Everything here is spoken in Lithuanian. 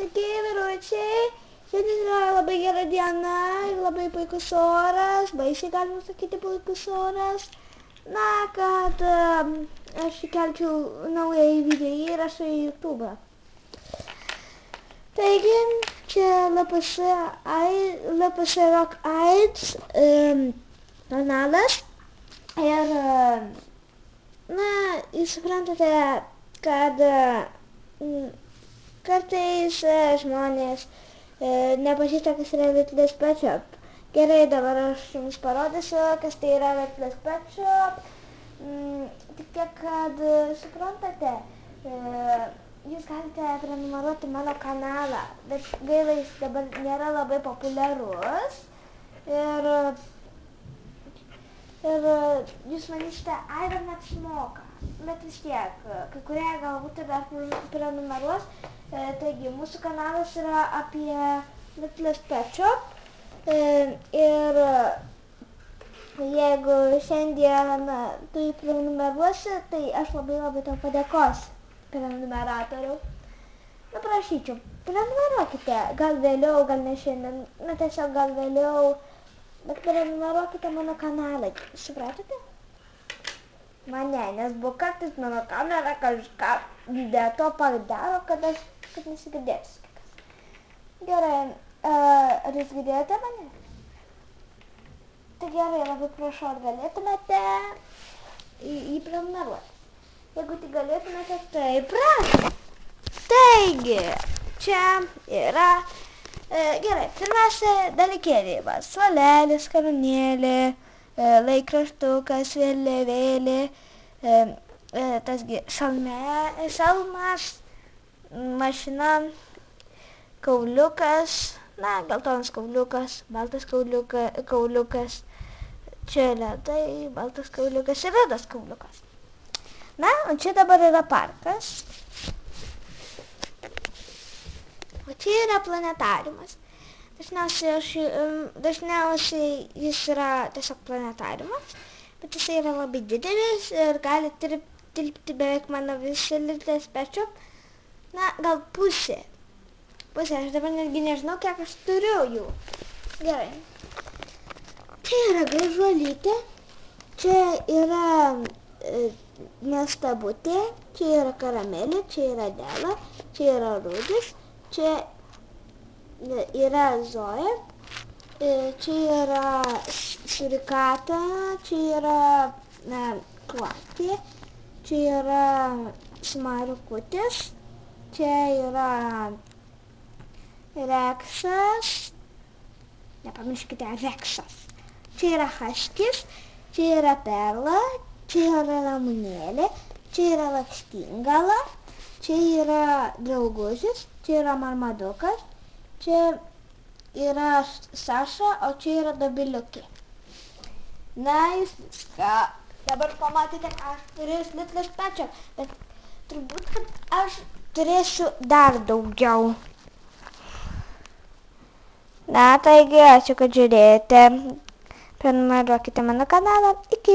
Sveiki, vyručiai. Šiandien yra labai gera diena ir labai puikus oras. Baisiai galima sakyti puikus oras. Na, kad aš įkelčiau naują video įrašą į YouTube. Taigi, čia LPS Rock AIDS kanalas. Ir, na, jūs suprantate, kad kartais žmonės nepažįsta, kas yra Little's Pet Shop. Gerai, dabar aš jums parodysiu, kas tai yra Little's Pet Shop. Tik tiek, kad suprantate, jūs galite prenumeruoti mano kanalą, bet gaila jis dabar nėra labai populiarus. Ir jūs manysite, ai, dar neapsimoka. Bet vis tiek, kai kurie galbūt ir dar prenumeruos. Taigi, mūsų kanalas yra apie Little's Pet Shop. Ir jeigu šiandien tu jį prenumeruosi, tai aš labai tau padėkosiu, prenumeratoriau. Na, prašyčiau, prenumeruokite. Gal vėliau, gal ne šiandien, na tiesiog gal vėliau. Bet prenumeruokite mano kanalą, supratote? Mane, nes buvo kartais mano kamera kažką ne to padaro, kad nesigirdėsiu. Gerai, ar jūs girdėjote mane? Tai gerai, labai prašau, ar galėtumėte jį prenumeruoti? Jeigu tik galėtumėte, tai prašau. Taigi, čia yra... Gerai, pirmiausia dalykėliai, suolelis, karūnėlė, laikraštukas, vėliavėlė, tasgi šalmas, mašina, kauliukas, na, geltonas kauliukas, baltas kauliukas, čia ledai, baltas kauliukas ir rudas kauliukas. Na, o čia dabar yra parkas. O čia yra planetariumas. Dažniausiai jis yra tiesiog planetariumas, bet jis yra labai didelis ir gali tilpti beveik mano visi Little's Pet Shop. Na, gal pusė. Aš dabar netgi nežinau, kiek aš turiu jų. Gerai. Čia yra gražuolytė, čia yra nestabutė, čia yra karamelė, čia yra Dela, čia yra Rudis. Čia yra Zoja, čia yra Surikata, čia yra Klatė, čia yra Smarukutis, čia yra Reksas, nepamirškite Reksas, čia yra Haskis, čia yra Perla, čia yra Ramunėlė, čia yra Lakštingala, čia yra Draugužis, čia yra Marmadukas, čia yra Saša, o čia yra Dobiliukė. Na, jūs viską. Dabar pamatėte, ką aš turėsiu Little's Pet Shop, bet turbūt, kad aš turėsiu dar daugiau. Na, taigi, ačiū, kad žiūrėjote. Prenumeruokite mano kanalą. Iki.